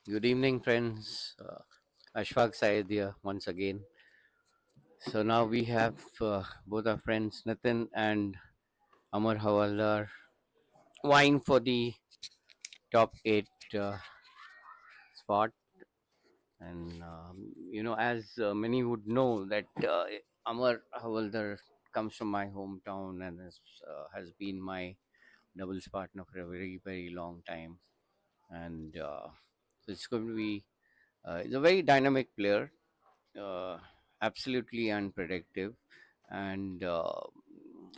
Good evening, friends. Ashfaq Syed here once again. So now we have both our friends Nitin and Amar Hawaldar vying for the top eight spot. And as many would know that Amar Hawaldar comes from my hometown and has been my doubles partner for a very very long time. And so it's going to be he's a very dynamic player, uh, absolutely unpredictable, and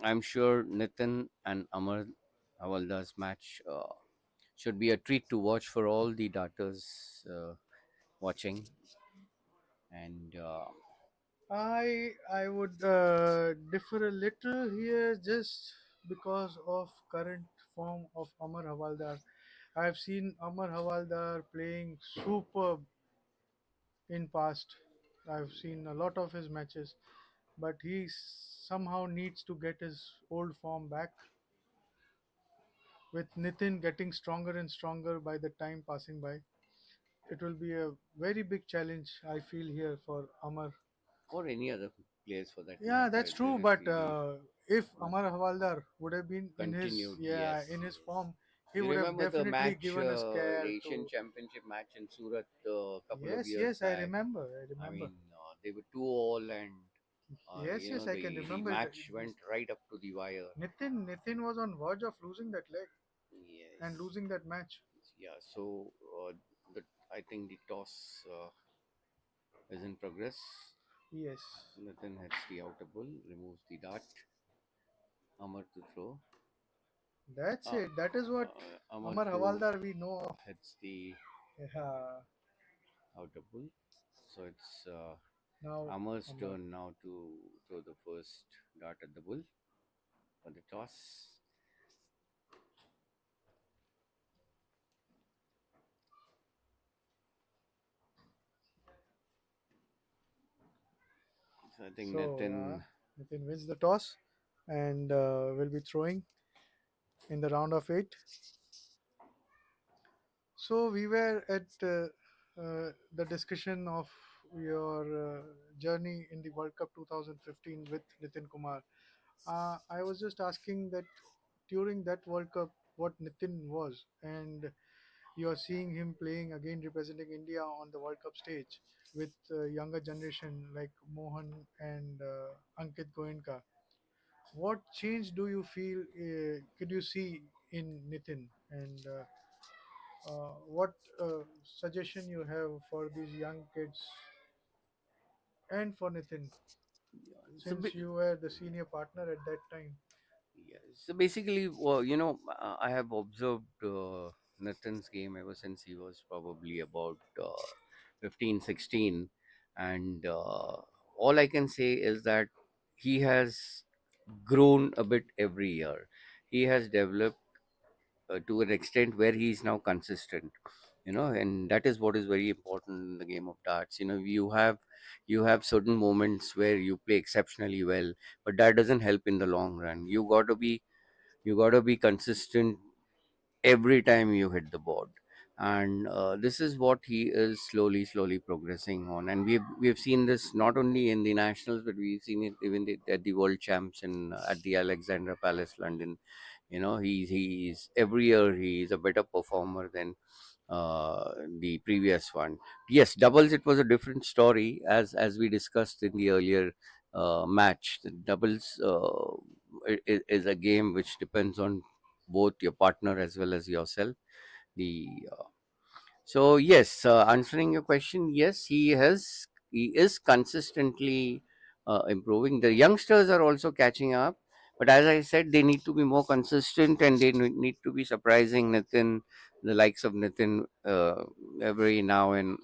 I'm sure Nitin and Amar Havaldar's match should be a treat to watch for all the darters watching. And I would differ a little here just because of current form of Amar Hawaldar. I've seen Amar Hawaldar playing superb in past. I've seen a lot of his matches, but he somehow needs to get his old form back. With Nitin getting stronger and stronger by the time passing by, it will be a very big challenge I feel here for Amar. or any other players for that Yeah, matter, that's it true. doesn't But really if Amar Hawaldar would have been in his continued. Yes, in his form, he you would have remember the definitely match, given a scare Asian to. Championship match in Surat a couple of Yes, years yes, I back. remember. I I remember. mean, they were 2-all, and Yes, yes, I can the remember it. match went right up to the wire. Nitin was on verge of losing that leg and Yes, losing that match. yeah. So the I think the toss is in progress. Yes, Nathan heads the outer bull, removes the dart. Amar to throw. that's Uh, it. That is what Amar Amar to Hawaldar we know of. heads the Yeah. outer bull. So it's Now Amar's Amar. turn now to throw the first dart at the bull for the toss. So I think So Nathan. Nitin wins the toss and will be throwing in the round of eight. So we were at the discussion of your journey in the World Cup 2015 with Nitin Kumar. I was just asking that during that World Cup, what Nitin was, and you are seeing him playing again, representing India on the World Cup stage with younger generation like Mohan and Ankit Goenka. What change do you feel? Could you see in Nitin and what suggestion you have for these young kids and for Nitin, So, since you were the senior partner at that time? yeah. So basically, well, I have observed Nathan's game ever since he was probably about 15, 16. And all I can say is that he has grown a bit every year. He has developed to an extent where he is now consistent, and that is what is very important in the game of darts. You have certain moments where you play exceptionally well, but that doesn't help in the long run. You got to be consistent every time you hit the board, and this is what he is slowly progressing on. And we've seen this not only in the nationals, but we've seen it even at the world champs in at the Alexandra Palace, London. He's every year he's a better performer than the previous one. Yes, doubles, it was a different story, as we discussed in the earlier match. The doubles is a game which depends on both your partner as well as yourself. The so yes, answering your question, yes, he is consistently improving. The youngsters are also catching up, but as I said, they need to be more consistent, and they need to be surprising Nitin, the likes of Nitin, every now and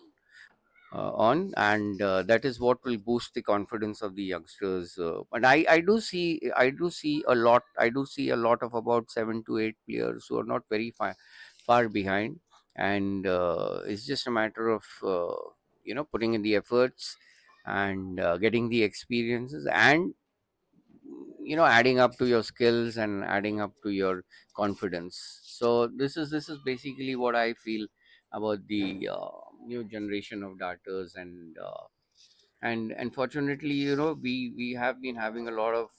on, and that is what will boost the confidence of the youngsters. And I do see a lot. I do see a lot of about 7 to 8 players who are not very far behind, and it's just a matter of putting in the efforts and getting the experiences, and adding up to your skills and adding up to your confidence. So this is basically what I feel about the new generation of darters, and unfortunately, we have been having a lot of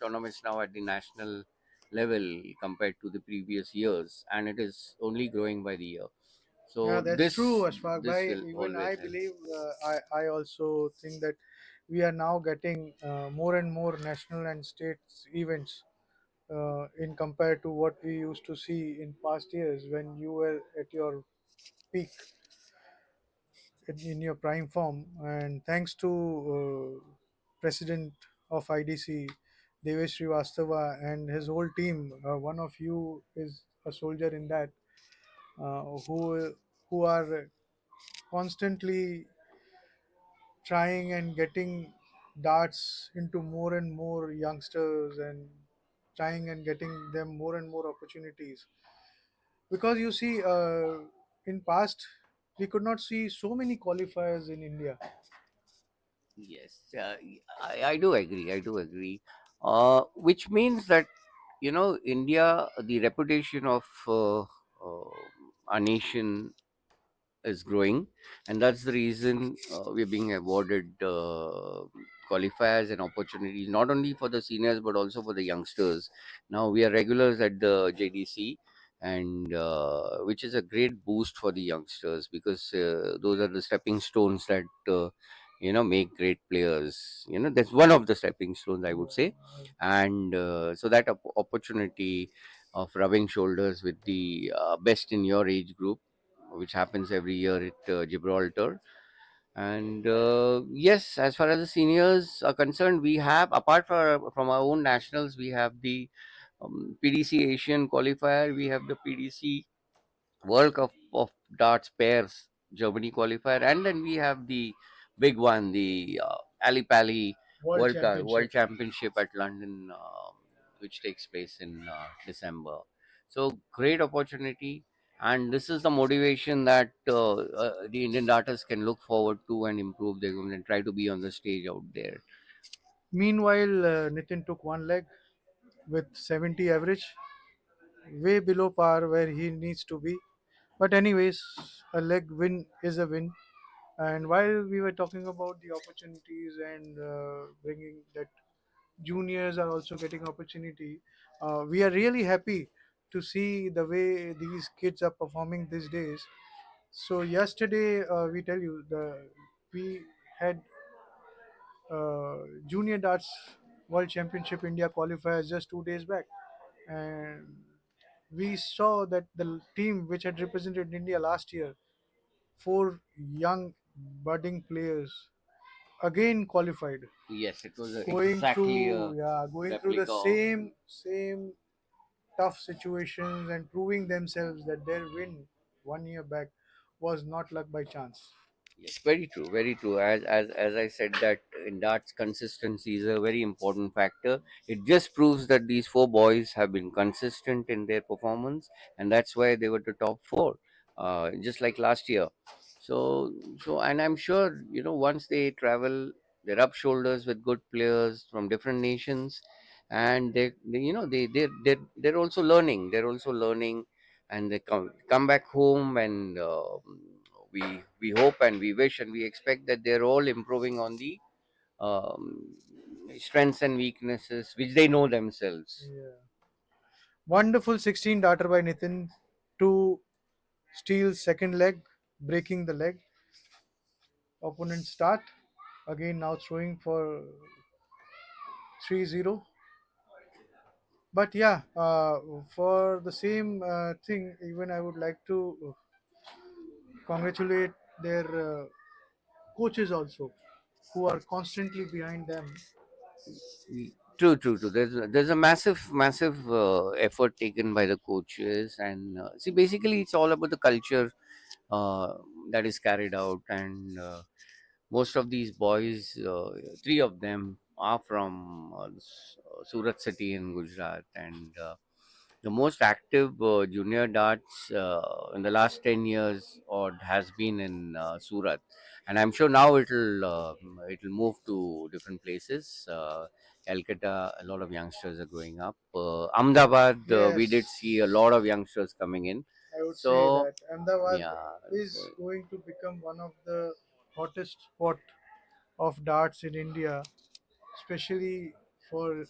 tournaments now at the national level compared to the previous years, and it is only growing by the year. Yeah, So that's true, Ashfaq this bhai. will Even always I help. believe, I also think that we are now getting more and more national and states events in compared to what we used to see in past years when you were at your peak, in your prime form. And thanks to President of IDC, Devesh Srivastava, and his whole team, one of you is a soldier in that, who are constantly trying and getting darts into more and more youngsters, and trying and getting them more and more opportunities. Because you see, in past we could not see so many qualifiers in India. Yes, I do agree. I do agree. Which means that India, the reputation of our nation is growing, and that's the reason we're being awarded qualifiers and opportunities, not only for the seniors but also for the youngsters. Now we are regulars at the JDC, and which is a great boost for the youngsters, because those are the stepping stones that make great players. That's one of the stepping stones, I would say. And so that opportunity of rubbing shoulders with the best in your age group, which happens every year at Gibraltar. And yes, as far as the seniors are concerned, we have, apart from our own nationals, we have the PDC Asian qualifier, we have the PDC World Cup of Darts pairs Germany qualifier, and then we have the big one, the Ali Pali World Championship. World Championship at London, which takes place in December. So great opportunity, and this is the motivation that the Indian darters can look forward to and improve their game and try to be on the stage out there. Meanwhile, Nitin took one leg with 70 average, way below par where he needs to be. But anyways, a leg win is a win. And while we were talking about the opportunities and bringing that juniors are also getting opportunity, we are really happy to see the way these kids are performing these days. So yesterday, we tell you, we had junior darts world championship India qualifiers just 2 days back, and we saw that the team which had represented India last year, four young budding players, again qualified, Yes, it was going exactly a through, yeah, going through the replica of. same tough situations and proving themselves that their win 1 year back was not luck by chance. Yes, very true, very true. As I said, that in darts, consistency is a very important factor. It just proves that these four boys have been consistent in their performance, and that's why they were the top four, just like last year. And I'm sure once they travel, they rub shoulders with good players from different nations, and they they're also learning. They're also learning, and they come back home, and we hope and we wish and we expect that they're all improving on the um, strengths and weaknesses which they know themselves. Yeah. Wonderful 16 darter by Nitin to steal second leg, breaking the leg. Opponent start again, now throwing for 3-0. But yeah, for the same thing, even I would like to congratulate their coaches also, who are constantly behind them. True, true, true. There's a massive effort taken by the coaches, and see, basically, it's all about the culture uh, that is carried out, and most of these boys, three of them are from Surat city in Gujarat, and the most active junior darts in the last 10 years or has been in Surat, and I'm sure now it'll move to different places. Calcutta, a lot of youngsters are growing up. Ahmedabad, we Yes, did see a lot of youngsters coming in. I would say So that Ahmedabad yeah, so is going to become one of the hottest spot of darts in India, especially for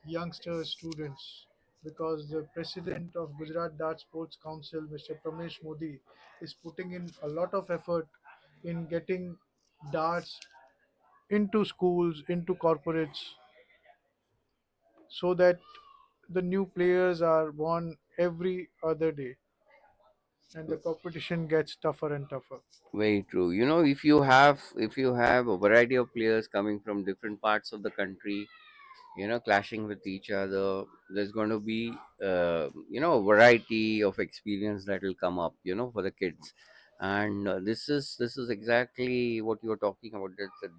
youngster students, because the president of Gujarat Dart Sports Council, Mr. Pramesh Modi, is putting in a lot of effort in getting darts into schools, into corporates, so that the new players are born every other day and the competition gets tougher and tougher. very true. You know, if you have a variety of players coming from different parts of the country, clashing with each other, there's going to be a variety of experience that will come up, for the kids. And this is exactly what you're talking about.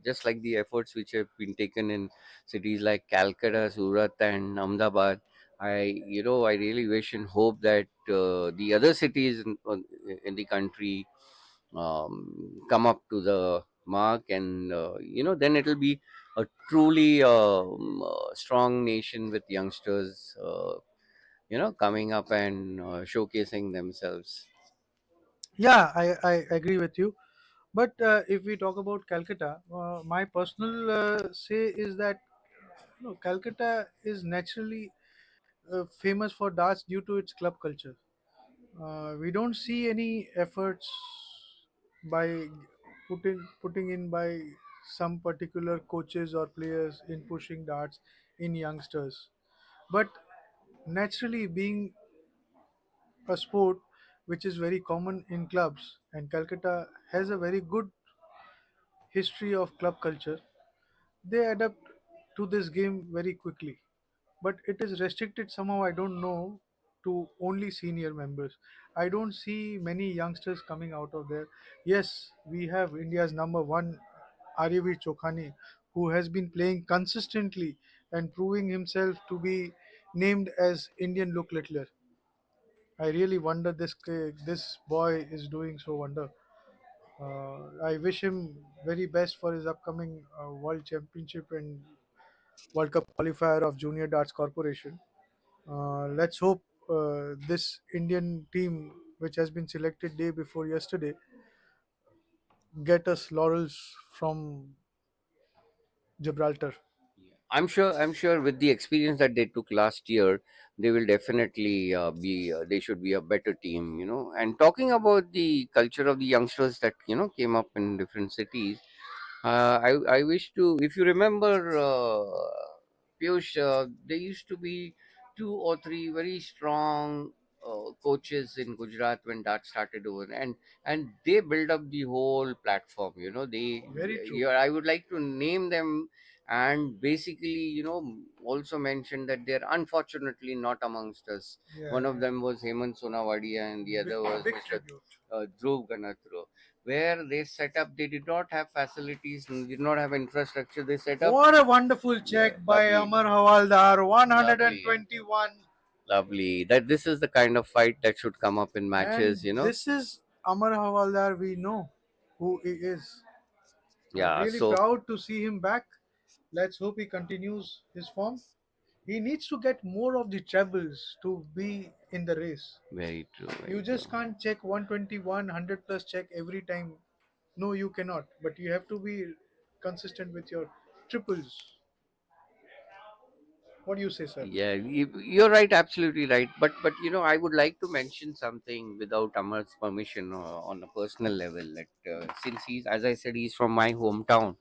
Just like the efforts which have been taken in cities like Calcutta, Surat, and Ahmedabad. I really wish and hope that the other cities in the country come up to the mark, and then it'll be a truly strong nation with youngsters coming up and showcasing themselves. Yeah, I agree with you. But if we talk about Calcutta, my personal say is that Calcutta is naturally famous for darts due to its club culture. We don't see any efforts by putting in by some particular coaches or players in pushing darts in youngsters. But naturally, being a sport which is very common in clubs, and Calcutta has a very good history of club culture, they adapt to this game very quickly. But it is restricted somehow, I don't know, to only senior members. I don't see many youngsters coming out of there. Yes, we have India's number one, Aryavi Chokhani, who has been playing consistently and proving himself to be named as Indian Luke Littler. I really wonder this boy is doing so wonder. I wish him very best for his upcoming World Championship and World Cup qualifier of Junior Darts Corporation. Let's hope this Indian team, which has been selected day before yesterday, get us laurels from Gibraltar. I'm sure with the experience that they took last year, they will definitely they should be a better team, and talking about the culture of the youngsters that came up in different cities. I wish to, if you remember, Piyush, there used to be two or three very strong coaches in Gujarat when that started over, and they built up the whole platform. Very true. Yeah, I would like to name them, and basically, also mention that they're unfortunately not amongst us. Yeah, One of yeah. them was Hemant Sonawadia, and the Big, other was big Mr. tribute. Dhruv Ganatra, where they set up, they did not have facilities and did not have infrastructure. They set up, What a wonderful yeah, check by lovely, Amar Hawaldar, lovely, 121. lovely. That this is the kind of fight that should come up in And matches. this is Amar Hawaldar, we know who he is. I'm Yeah, really so proud to see him back. Let's hope he continues his form. He needs to get more of the trebles to be in the race. very true, You very true. just can't check 121, 100 plus check every time. No, you cannot. But you have to be consistent with your triples. What do you say, sir? Yeah, you're right, absolutely right. But I would like to mention something without Amar's permission, on a personal level. That since he's, as I said, he's from my hometown.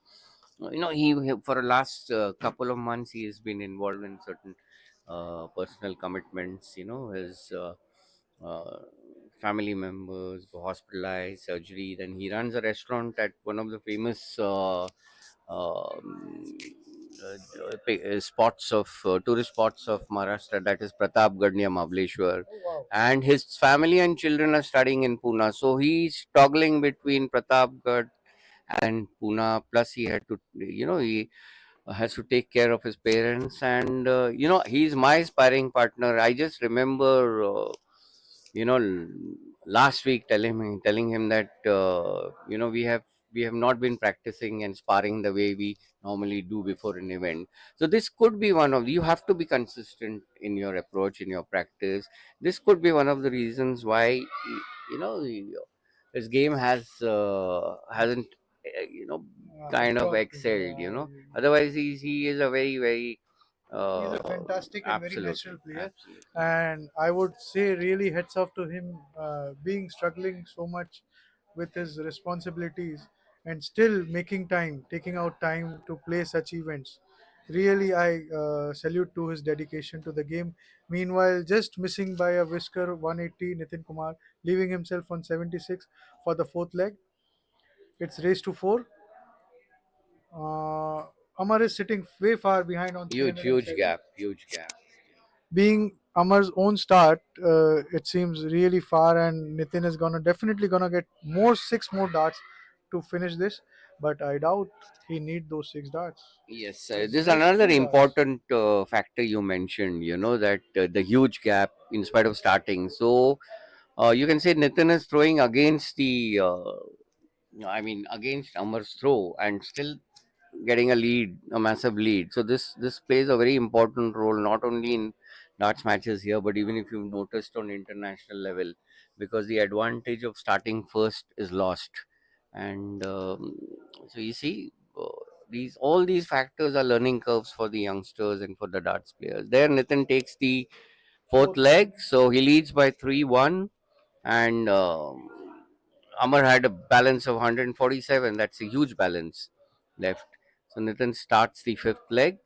He for the last couple of months he has been involved in certain personal commitments. His uh, family members were hospitalized, surgery. Then he runs a restaurant at one of the famous um, spots of tourist spots of Maharashtra, that is Pratapgarh near Mahabaleshwar. Oh, wow. And his family and children are studying in Pune, so he's toggling between Pratapgarh and Pune. Plus, he had to, he has to take care of his parents, and he's my sparring partner. I just remember, you know, l- last week telling him that we have we have not been practicing and sparring the way we normally do before an event. So this could be one of, you have to be consistent in your approach, in your practice. This could be one of the reasons why his game hasn't kind of Dropped. excelled. Otherwise he is a very very He's a uh, fantastic and very natural absolutely, player, absolutely. and I would say really heads off to him, being struggling so much with his responsibilities and still making time, taking out time to play such events. Really, I salute to his dedication to the game. Meanwhile, just missing by a whisker 180, Nitin Kumar leaving himself on 76 for the fourth leg. It's race to four. Uh, Amar is sitting way far behind on Huge, huge 307. gap, huge gap. Being Amar's own start, it seems really far, and Nitin is gonna definitely gonna get six more darts to finish this. But I doubt he need those six darts. Yes, It's this is just another two darts. important factor you mentioned. That the huge gap in spite of starting. So you can say Nitin is throwing against against Amar's throw and still getting a lead, a massive lead. So this plays a very important role not only in darts matches here, but even if you've noticed on international level, because the advantage of starting first is lost. And so you see, these all these factors are learning curves for the youngsters and for the darts players. There, Nitin takes the fourth Fourth leg. leg, so he leads by 3-1, and Amar had a balance of 147. That's a huge balance left. So Nitin starts the fifth leg.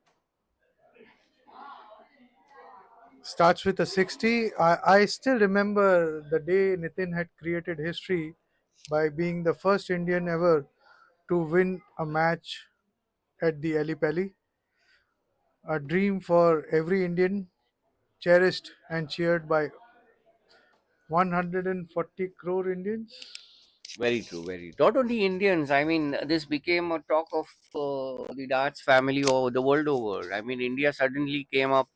Starts with a 60. I still remember the day Nitin had created history by being the first Indian ever to win a match at the Ali Pali. A dream for every Indian, cherished and cheered by 140 crore Indians. Very true, very. Not only Indians. I mean, this became a talk of the darts family or the world over. I mean, India suddenly came up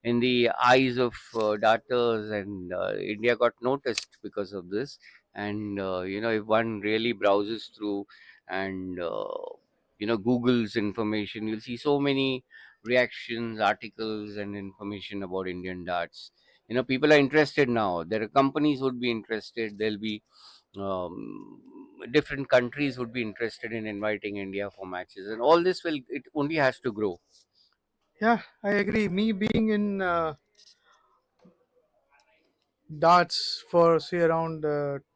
in the eyes of darters, and India got noticed because of this. And if one really browses through and Google's information, you'll see so many reactions, articles, and information about Indian darts. People are interested now. There are companies would be interested. There'll be different countries would be interested in inviting India for matches, and all this will it only has to grow. Yeah, I agree. Me being in darts for say around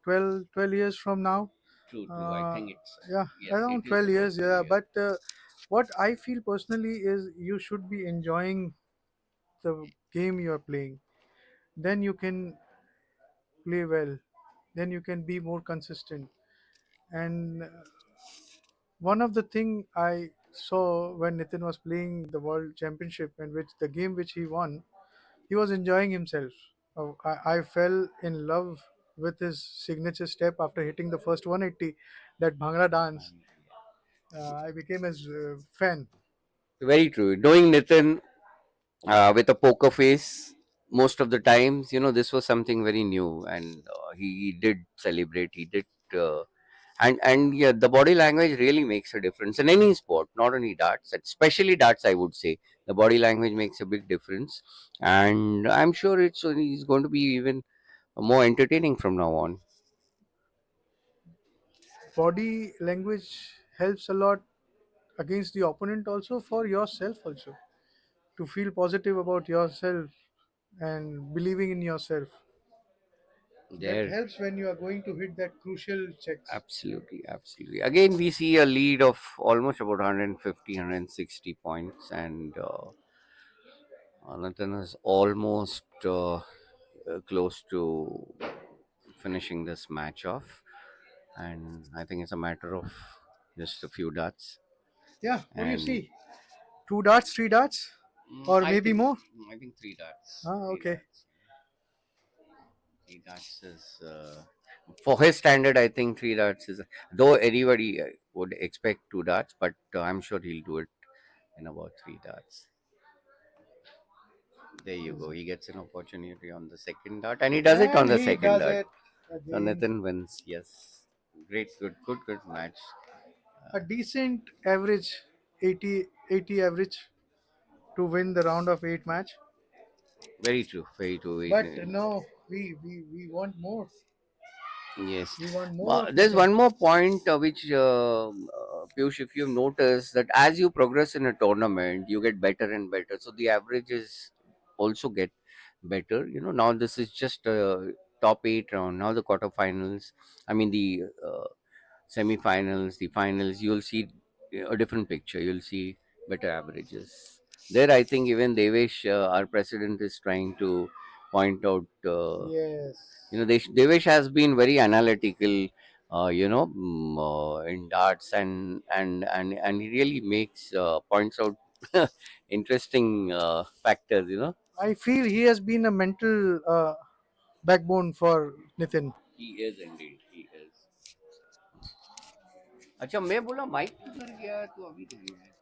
12 years from now. True, true. I Uh, think it's yeah, yes, it around is 12 about years. 12 Yeah, years. but what I feel personally is you should be enjoying the game you are playing. Then you can play well. Then you can be more consistent. And one of the thing I saw when Nitin was playing the World Championship and which the game which he won, he was enjoying himself. I fell in love with his signature step after hitting the first 180, that Bhangra dance. I became his fan. Very true. Knowing Nitin with a poker face most of the times, this was something very new, and he did celebrate. He did. And yeah, the body language really makes a difference in any sport, not only darts, especially darts. I would say the body language makes a big difference, and I'm sure he's going to be even more entertaining from now on. Body language helps a lot against the opponent, also for yourself also, to feel positive about yourself and believing in yourself. That There, helps when you are going to hit that crucial checks. absolutely, absolutely. Again, we see a lead of almost about 150, points, and Nathan is almost close to finishing this match off, and I think it's a matter of just a few dots. Yeah, what do you And see? Two darts, three darts, or I maybe think more? three dots, Ah, three okay. dots, three dots is for his standard. I think three dots is, though anybody would expect two dots, but I'm sure he'll do it in about three dots. There you go. He gets an opportunity on the second dot, and he does it on And the he second does dot. it So again. Nathan wins. Yes, great, good, good, good match. a decent average, 80 average to win the round of 8 match. Very true. Very true. But no, we want more. Yes. We want more of There's Nitin. one more point which, Piyush, if you've noticed that as you progress in a tournament, you get better and better. So the averages also get better. Now this is just top eight round. Now the quarterfinals. I mean the semi-finals, the finals. You'll see a different picture. You'll see better averages. There, I think even Devesh, our president, is trying to point out. Yes. Devesh has been very analytical, in darts, and he really makes points out interesting factors. I feel he has been a mental backbone for Nitin. He is indeed. He is. अच्छा मैं बोला mic किधर गया तो अभी तो गया है